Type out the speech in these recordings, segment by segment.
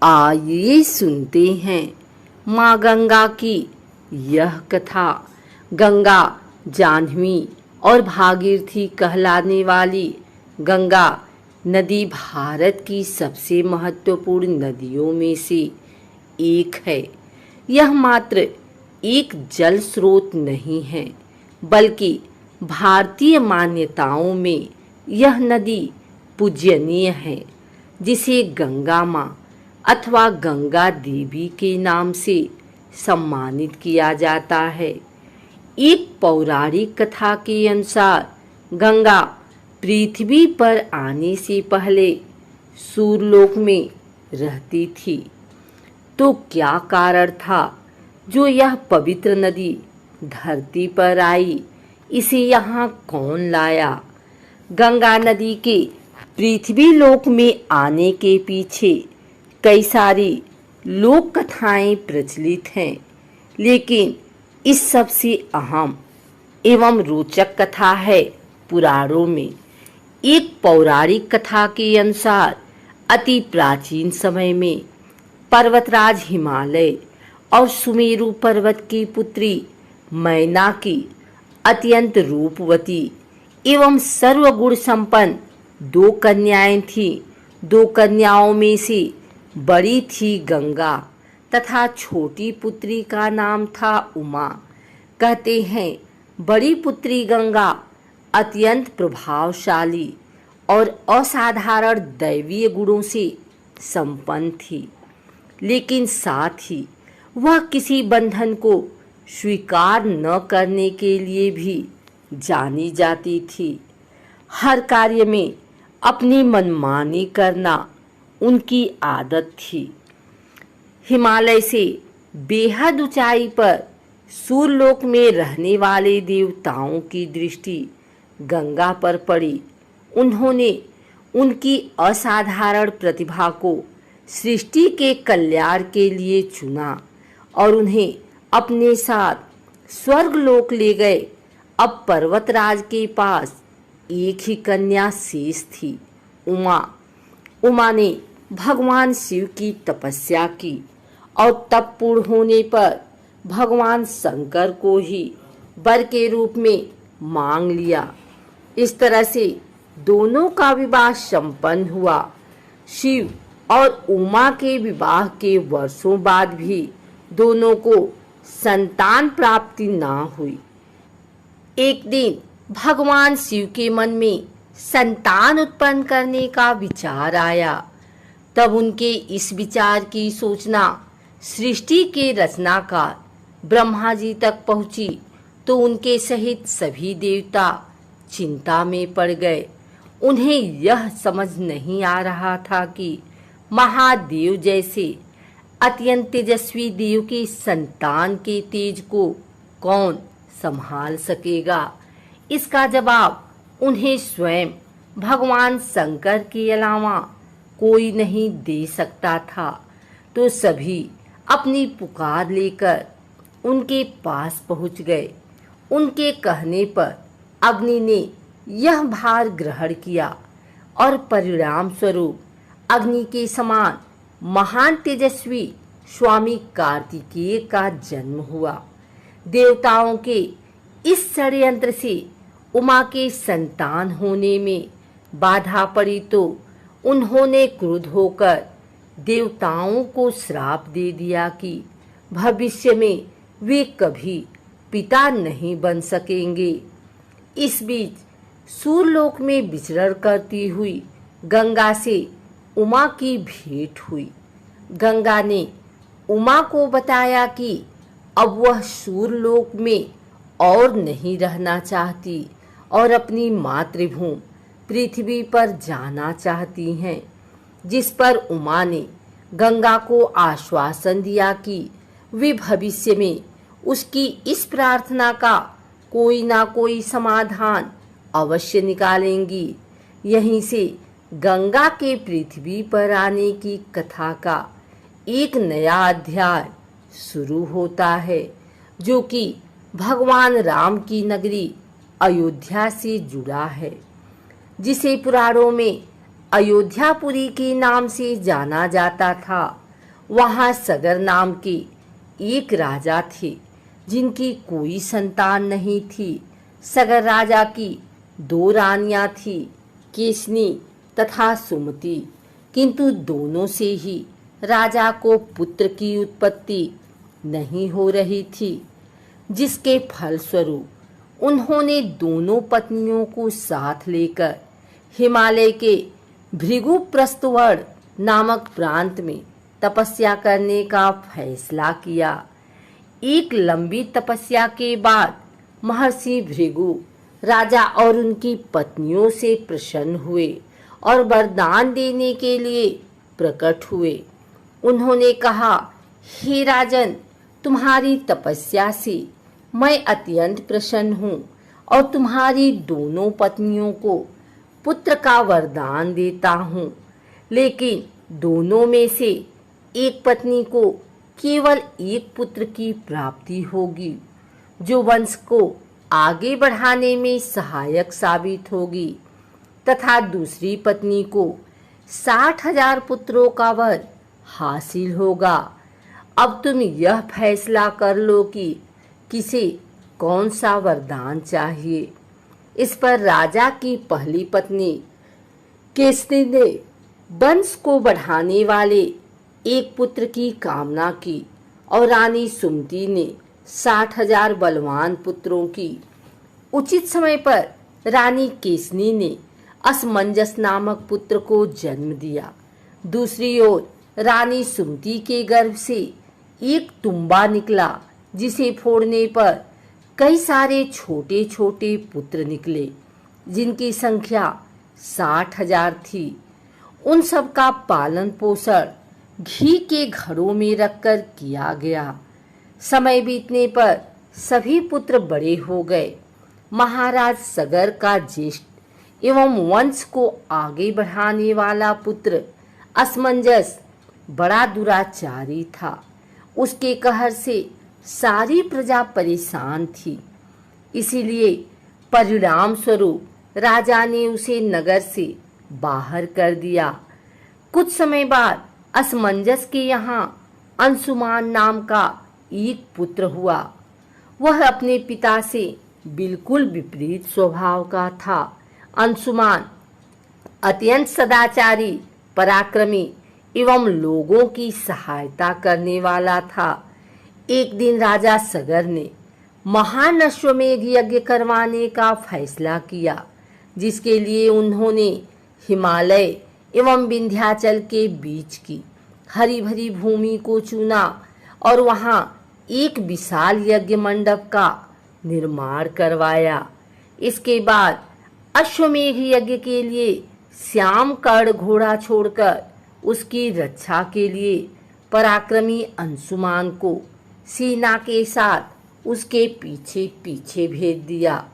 आइए सुनते हैं माँ गंगा की यह कथा। गंगा जाह्नवी और भागीरथी कहलाने वाली गंगा नदी भारत की सबसे महत्वपूर्ण नदियों में से एक है। यह मात्र एक जल स्रोत नहीं है, बल्कि भारतीय मान्यताओं में यह नदी पूजनीय है, जिसे गंगा माँ अथवा गंगा देवी के नाम से सम्मानित किया जाता है। एक पौराणिक कथा के अनुसार गंगा पृथ्वी पर आने से पहले सूर्यलोक में रहती थी। तो क्या कारण था जो यह पवित्र नदी धरती पर आई? इसे यहाँ कौन लाया? गंगा नदी के पृथ्वी लोक में आने के पीछे कई सारी लोक कथाएं प्रचलित हैं, लेकिन इस सबसे अहम एवं रोचक कथा है पुराणों में। एक पौराणिक कथा के अनुसार अति प्राचीन समय में पर्वतराज हिमालय और सुमेरु पर्वत की पुत्री मैना की अत्यंत रूपवती एवं सर्वगुण संपन्न दो कन्याएं थीं। दो कन्याओं में से बड़ी थी गंगा तथा छोटी पुत्री का नाम था उमा। कहते हैं बड़ी पुत्री गंगा अत्यंत प्रभावशाली और असाधारण दैवीय गुणों से संपन्न थी, लेकिन साथ ही वह किसी बंधन को स्वीकार न करने के लिए भी जानी जाती थी। हर कार्य में अपनी मनमानी करना उनकी आदत थी। हिमालय से बेहद ऊंचाई पर सूर्यलोक में रहने वाले देवताओं की दृष्टि गंगा पर पड़ी। उन्होंने उनकी असाधारण प्रतिभा को सृष्टि के कल्याण के लिए चुना और उन्हें अपने साथ स्वर्गलोक ले गए। अब पर्वतराज के पास एक ही कन्या शेष थी, उमा। उमा ने भगवान शिव की तपस्या की और तप पूर्ण होने पर भगवान शंकर को ही वर के रूप में मांग लिया। इस तरह से दोनों का विवाह संपन्न हुआ। शिव और उमा के विवाह के वर्षों बाद भी दोनों को संतान प्राप्ति ना हुई। एक दिन भगवान शिव के मन में संतान उत्पन्न करने का विचार आया। तब उनके इस विचार की सूचना सृष्टि के रचनाकार ब्रह्मा जी तक पहुंची तो उनके सहित सभी देवता चिंता में पड़ गए। उन्हें यह समझ नहीं आ रहा था कि महादेव जैसे अत्यंत तेजस्वी देव के संतान के तेज को कौन संभाल सकेगा। इसका जवाब उन्हें स्वयं भगवान शंकर के अलावा कोई नहीं दे सकता था। तो सभी अपनी पुकार लेकर उनके पास पहुंच गए। उनके कहने पर अग्नि ने यह भार ग्रहण किया और परिणाम स्वरूप अग्नि के समान महान तेजस्वी स्वामी कार्तिकेय का जन्म हुआ। देवताओं के इस षड्यंत्र से उमा के संतान होने में बाधा पड़ी तो उन्होंने क्रुद्ध होकर देवताओं को श्राप दे दिया कि भविष्य में वे कभी पिता नहीं बन सकेंगे। इस बीच सूर्यलोक में विचरण करती हुई गंगा से उमा की भेंट हुई। गंगा ने उमा को बताया कि अब वह सूर्यलोक में और नहीं रहना चाहती और अपनी मातृभूमि पृथ्वी पर जाना चाहती हैं। जिस पर उमा ने गंगा को आश्वासन दिया कि वे भविष्य में उसकी इस प्रार्थना का कोई ना कोई समाधान अवश्य निकालेंगी। यहीं से गंगा के पृथ्वी पर आने की कथा का एक नया अध्याय शुरू होता है, जो कि भगवान राम की नगरी अयोध्या से जुड़ा है, जिसे पुराणों में अयोध्यापुरी के नाम से जाना जाता था। वहां सगर नाम के एक राजा थे जिनकी कोई संतान नहीं थी। सगर राजा की 2 रानियां थी, केसनी तथा सुमति, किंतु दोनों से ही राजा को पुत्र की उत्पत्ति नहीं हो रही थी, जिसके फलस्वरूप उन्होंने दोनों पत्नियों को साथ लेकर हिमालय के भृगुप्रस्थवर्ण नामक प्रांत में तपस्या करने का फैसला किया। एक लंबी तपस्या के बाद महर्षि भृगु राजा और उनकी पत्नियों से प्रसन्न हुए और वरदान देने के लिए प्रकट हुए। उन्होंने कहा, हे राजन, तुम्हारी तपस्या से मैं अत्यंत प्रसन्न हूँ और तुम्हारी दोनों पत्नियों को पुत्र का वरदान देता हूँ, लेकिन दोनों में से एक पत्नी को केवल एक पुत्र की प्राप्ति होगी, जो वंश को आगे बढ़ाने में सहायक साबित होगी, तथा दूसरी पत्नी को 60,000 पुत्रों का वर हासिल होगा। अब तुम यह फैसला कर लो कि किसे कौन सा वरदान चाहिए। इस पर राजा की पहली पत्नी केसनी ने वंश को बढ़ाने वाले एक पुत्र की कामना की और रानी सुमति ने 60,000 बलवान पुत्रों की। उचित समय पर रानी केसनी ने असमंजस नामक पुत्र को जन्म दिया। दूसरी ओर रानी सुमति के गर्भ से एक तुम्बा निकला, जिसे फोड़ने पर कई सारे छोटे छोटे पुत्र निकले, जिनकी संख्या 60,000 थी। उन सब का पालन पोषण घी के घड़ों में रखकर किया गया। समय बीतने पर सभी पुत्र बड़े हो गए। महाराज सगर का ज्येष्ठ एवं वंश को आगे बढ़ाने वाला पुत्र असमंजस बड़ा दुराचारी था। उसके कहर से सारी प्रजा परेशान थी। इसीलिए परिणाम स्वरूप राजा ने उसे नगर से बाहर कर दिया। कुछ समय बाद असमंजस के यहाँ अंशुमान नाम का एक पुत्र हुआ। वह अपने पिता से बिल्कुल विपरीत स्वभाव का था। अंशुमान अत्यंत सदाचारी, पराक्रमी एवं लोगों की सहायता करने वाला था। एक दिन राजा सगर ने महान अश्वमेध यज्ञ करवाने का फैसला किया, जिसके लिए उन्होंने हिमालय एवं विंध्याचल के बीच की हरी भरी भूमि को चुना और वहां एक विशाल यज्ञ मंडप का निर्माण करवाया। इसके बाद अश्वमेध यज्ञ के लिए श्याम कर्ण घोड़ा छोड़कर उसकी रक्षा के लिए पराक्रमी अंशुमान को सेना के साथ उसके पीछे पीछे भेज दिया।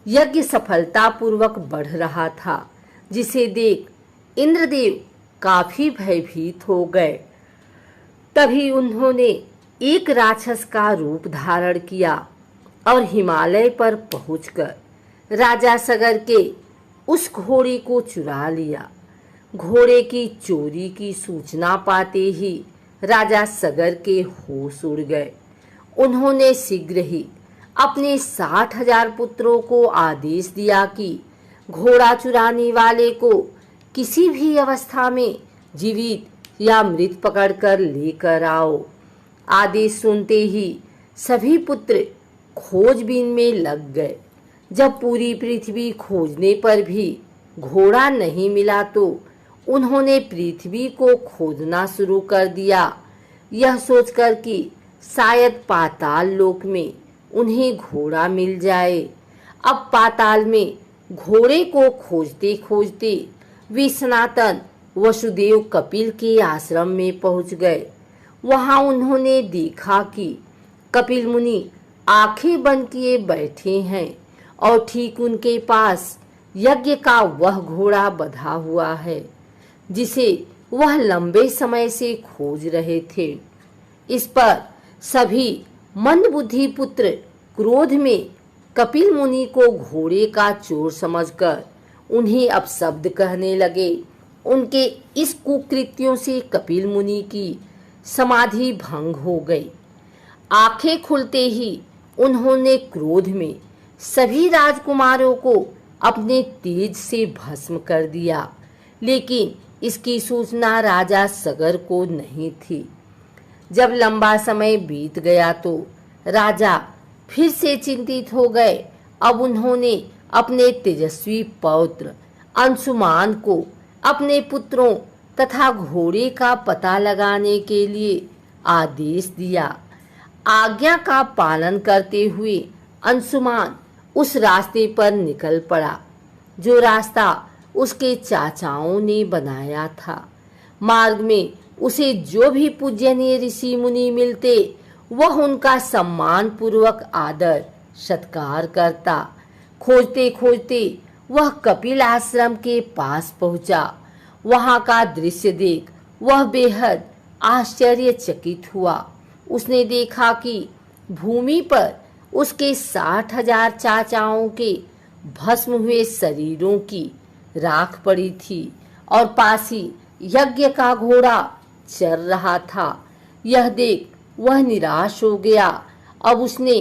यज्ञ सफलतापूर्वक बढ़ रहा था, जिसे देख इंद्रदेव काफी भयभीत हो गए। तभी उन्होंने एक राक्षस का रूप धारण किया और हिमालय पर पहुंचकर राजा सगर के उस घोड़े को चुरा लिया। घोड़े की चोरी की सूचना पाते ही राजा सगर के होश उड़ गए। उन्होंने शीघ्र ही अपने 60,000 पुत्रों को आदेश दिया कि घोड़ा चुराने वाले को किसी भी अवस्था में जीवित या मृत पकड़कर लेकर आओ। आदेश सुनते ही सभी पुत्र खोजबीन में लग गए। जब पूरी पृथ्वी खोजने पर भी घोड़ा नहीं मिला तो उन्होंने पृथ्वी को खोदना शुरू कर दिया, यह सोचकर कि शायद पाताल लोक में उन्हें घोड़ा मिल जाए। अब पाताल में घोड़े को खोजते खोजते वे सनातन वसुदेव कपिल के आश्रम में पहुंच गए। वहां उन्होंने देखा कि कपिल मुनि आंखें बंद किए बैठे हैं और ठीक उनके पास यज्ञ का वह घोड़ा बंधा हुआ है, जिसे वह लंबे समय से खोज रहे थे। इस पर सभी मंदबुद्धि पुत्र क्रोध में कपिल मुनि को घोड़े का चोर समझकर उन्हें अपशब्द कहने लगे। उनके इस कुकृत्यों से कपिल मुनि की समाधि भंग हो गई। आंखें खुलते ही उन्होंने क्रोध में सभी राजकुमारों को अपने तेज से भस्म कर दिया, लेकिन इसकी सूचना राजा सगर को नहीं थी। जब लंबा समय बीत गया तो राजा फिर से चिंतित हो गए। अब उन्होंने अपने तेजस्वी पौत्र अंशुमान को अपने पुत्रों तथा घोड़े का पता लगाने के लिए आदेश दिया। आज्ञा का पालन करते हुए अंशुमान उस रास्ते पर निकल पड़ा जो रास्ता उसके चाचाओं ने बनाया था। मार्ग में उसे जो भी पूजनीय ऋषि मुनि मिलते वह उनका सम्मान पूर्वक आदर सत्कार करता। खोजते खोजते वह कपिल आश्रम के पास पहुंचा। वहां का दृश्य देख वह बेहद आश्चर्यचकित हुआ। उसने देखा कि भूमि पर उसके 60,000 चाचाओं के भस्म हुए शरीरों की राख पड़ी थी और पास ही यज्ञ का घोड़ा चल रहा था। यह देख वह निराश हो गया। अब उसने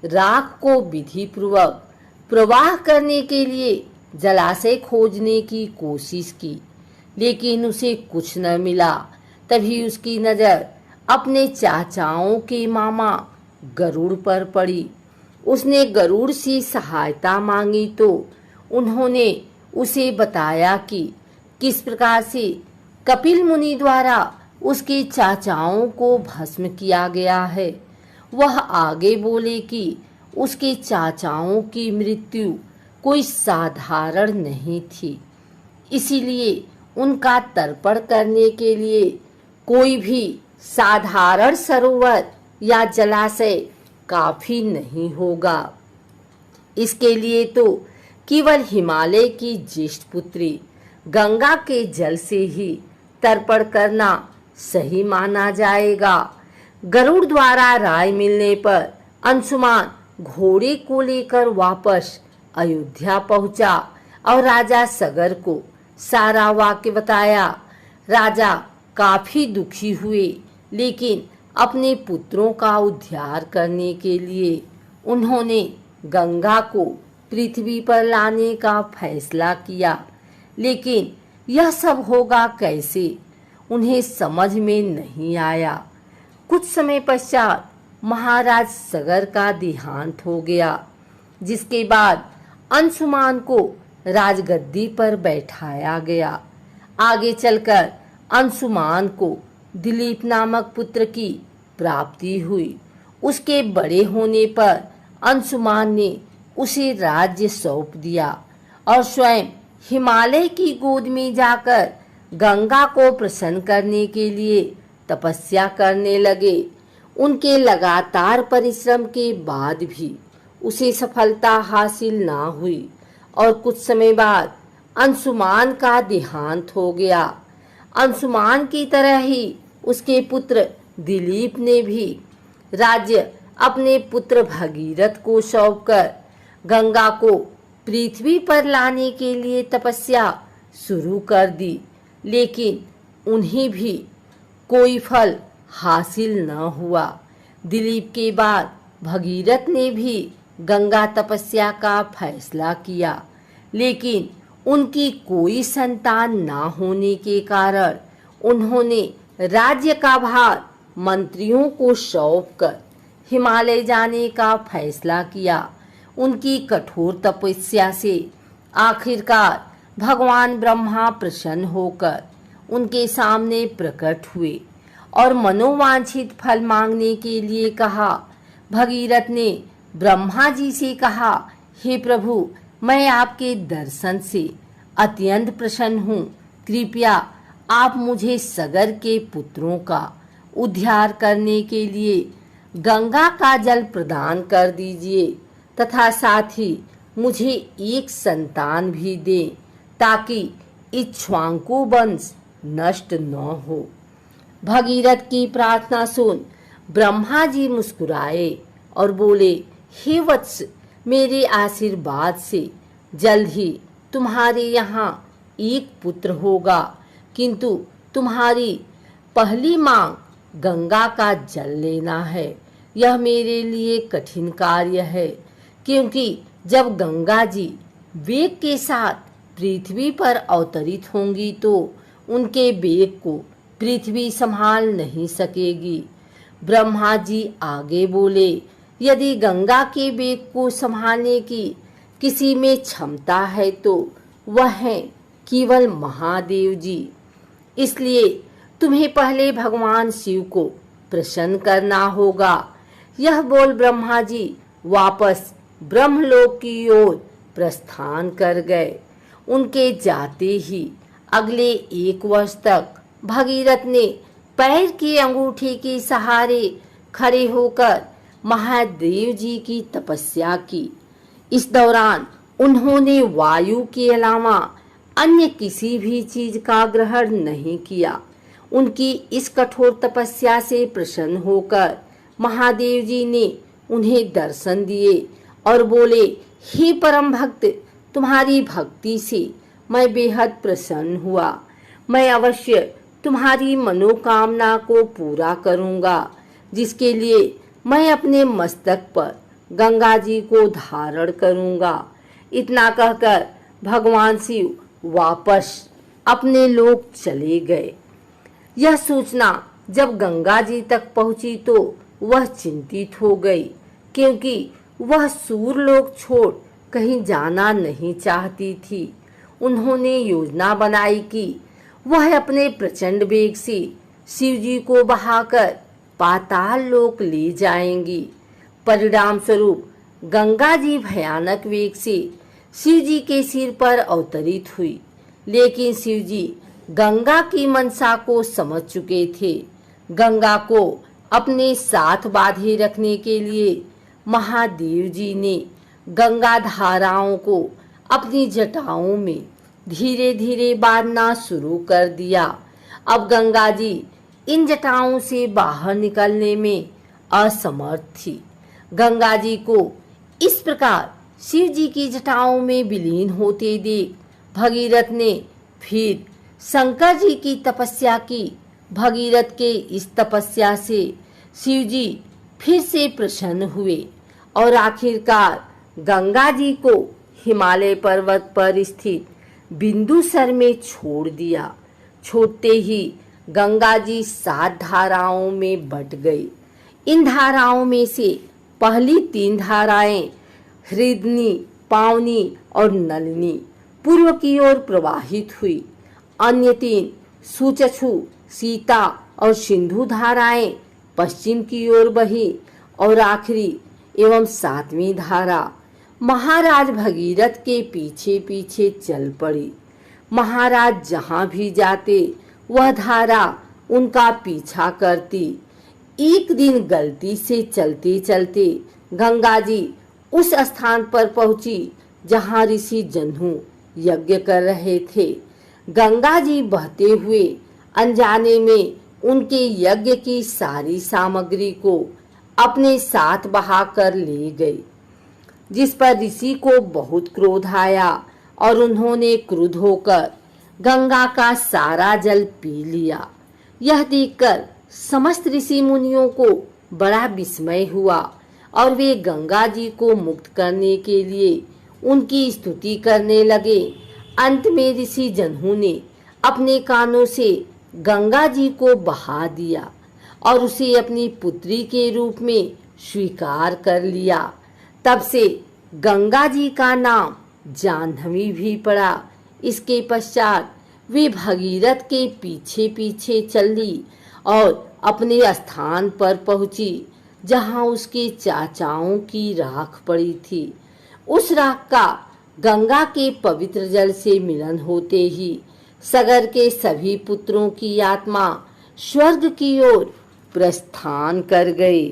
राख को विधि पूर्वक प्रवाह करने के लिए जलाशय खोजने की कोशिश की, लेकिन उसे कुछ न मिला। तभी उसकी नजर अपने चाचाओं के मामा गरुड़ पर पड़ी। उसने गरुड़ से सहायता मांगी तो उन्होंने उसे बताया कि किस प्रकार से कपिल मुनि द्वारा उसके चाचाओं को भस्म किया गया है। वह आगे बोले कि उसके चाचाओं की मृत्यु कोई साधारण नहीं थी, इसीलिए उनका तर्पण करने के लिए कोई भी साधारण सरोवर या जलाशय काफी नहीं होगा। इसके लिए तो केवल हिमालय की ज्येष्ठ पुत्री गंगा के जल से ही तर्पण करना सही माना जाएगा। गरुड़ द्वारा राय मिलने पर अंशुमान घोड़े को लेकर वापस अयोध्या पहुंचा और राजा सगर को सारा वाक्य बताया। राजा काफी दुखी हुए, लेकिन अपने पुत्रों का उद्धार करने के लिए उन्होंने गंगा को पृथ्वी पर लाने का फैसला किया। लेकिन यह सब होगा कैसे, उन्हें समझ में नहीं आया। कुछ समय पश्चात महाराज सगर का देहांत हो गया, जिसके बाद अंशुमान को राजगद्दी पर बैठाया गया। आगे चलकर अंशुमान को दिलीप नामक पुत्र की प्राप्ति हुई। उसके बड़े होने पर अंशुमान ने उसे राज्य सौंप दिया और स्वयं हिमालय की गोद में जाकर गंगा को प्रसन्न करने के लिए तपस्या करने लगे। उनके लगातार परिश्रम के बाद भी उसे सफलता हासिल ना हुई और कुछ समय बाद अंशुमान का देहांत हो गया। अंशुमान की तरह ही उसके पुत्र दिलीप ने भी राज्य अपने पुत्र भगीरथ को सौंपकर गंगा को पृथ्वी पर लाने के लिए तपस्या शुरू कर दी, लेकिन उन्हें भी कोई फल हासिल न हुआ। दिलीप के बाद भगीरथ ने भी गंगा तपस्या का फैसला किया, लेकिन उनकी कोई संतान ना होने के कारण उन्होंने राज्य का भार मंत्रियों को सौंपकर हिमालय जाने का फैसला किया। उनकी कठोर तपस्या से आखिरकार भगवान ब्रह्मा प्रसन्न होकर उनके सामने प्रकट हुए और मनोवांछित फल मांगने के लिए कहा। भगीरथ ने ब्रह्मा जी से कहा, हे प्रभु, मैं आपके दर्शन से अत्यंत प्रसन्न हूँ। कृपया आप मुझे सगर के पुत्रों का उद्धार करने के लिए गंगा का जल प्रदान कर दीजिए तथा साथ ही मुझे एक संतान भी दें, ताकि इक्ष्वाकु वंश नष्ट न हो। भगीरथ की प्रार्थना सुन ब्रह्मा जी मुस्कुराए और बोले, हे वत्स, मेरे आशीर्वाद से जल्द ही तुम्हारे यहाँ एक पुत्र होगा, किंतु तुम्हारी पहली मांग गंगा का जल लेना है। यह मेरे लिए कठिन कार्य है, क्योंकि जब गंगा जी वेग के साथ पृथ्वी पर अवतरित होंगी तो उनके वेग को पृथ्वी संभाल नहीं सकेगी। ब्रह्मा जी आगे बोले, यदि गंगा के वेग को संभालने की किसी में क्षमता है तो वह है केवल महादेव जी। इसलिए तुम्हें पहले भगवान शिव को प्रसन्न करना होगा। यह बोल ब्रह्मा जी वापस ब्रह्मलोक की ओर प्रस्थान कर गए। उनके जाते ही अगले 1 वर्ष तक भगीरथ ने पैर की अंगूठी के सहारे खड़े होकर महादेव जी की तपस्या की। इस दौरान उन्होंने वायु के अलावा अन्य किसी भी चीज का ग्रहण नहीं किया। उनकी इस कठोर तपस्या से प्रसन्न होकर महादेव जी ने उन्हें दर्शन दिए और बोले, हे परम भक्त, तुम्हारी भक्ति से मैं बेहद प्रसन्न हुआ। मैं अवश्य तुम्हारी मनोकामना को पूरा करूंगा, जिसके लिए मैं अपने मस्तक पर गंगा जी को धारण करूंगा। इतना कहकर भगवान शिव वापस अपने लोक चले गए। यह सूचना जब गंगा जी तक पहुंची तो वह चिंतित हो गई, क्योंकि वह सूरलोक छोड़ कहीं जाना नहीं चाहती थी। उन्होंने योजना बनाई कि वह अपने प्रचंड वेग से शिव जी को बहाकर पाताल लोक ले जाएंगी। परिणाम स्वरूप गंगा जी भयानक वेग से शिव जी के सिर पर अवतरित हुई, लेकिन शिव जी गंगा की मनसा को समझ चुके थे। गंगा को अपने साथ बांधे रखने के लिए महादेव जी ने गंगा धाराओं को अपनी जटाओं में धीरे धीरे बांधना शुरू कर दिया। अब गंगा जी इन जटाओं से बाहर निकलने में असमर्थ थी। गंगा जी को इस प्रकार शिव जी की जटाओं में विलीन होते देख भगीरथ ने फिर शंकर जी की तपस्या की। भगीरथ के इस तपस्या से शिव जी फिर से प्रसन्न हुए और आखिरकार गंगा जी को हिमालय पर्वत पर स्थित बिंदुसर में छोड़ दिया। छोड़ते ही गंगा जी 7 धाराओं में बट गई। इन धाराओं में से पहली 3 धाराएं हृदनी, पावनी और नलिनी पूर्व की ओर प्रवाहित हुई। अन्य 3 सुचक्षु, सीता और सिंधु धाराएं पश्चिम की ओर बही और आखिरी एवं 7वीं धारा महाराज भगीरथ के पीछे पीछे चल पड़ी। महाराज जहां भी जाते वह धारा उनका पीछा करती। एक दिन गलती से चलते चलते गंगा जी उस स्थान पर पहुंची जहां ऋषि जन्हू यज्ञ कर रहे थे। गंगा जी बहते हुए अनजाने में उनके यज्ञ की सारी सामग्री को अपने साथ बहाकर ले गई, जिस पर ऋषि को बहुत क्रोध आया और उन्होंने क्रुद्ध होकर गंगा का सारा जल पी लिया। यह देखकर समस्त ऋषि मुनियों को बड़ा विस्मय हुआ और वे गंगा जी को मुक्त करने के लिए उनकी स्तुति करने लगे। अंत में ऋषि जन्हू ने अपने कानों से गंगा जी को बहा दिया और उसे अपनी पुत्री के रूप में स्वीकार कर लिया। तब से गंगा जी का नाम जाह्नवी भी पड़ा। इसके पश्चात वे भगीरथ के पीछे पीछे चली और अपने स्थान पर पहुंची जहां उसके चाचाओं की राख पड़ी थी। उस राख का गंगा के पवित्र जल से मिलन होते ही सगर के सभी पुत्रों की आत्मा स्वर्ग की ओर प्रस्थान कर गई।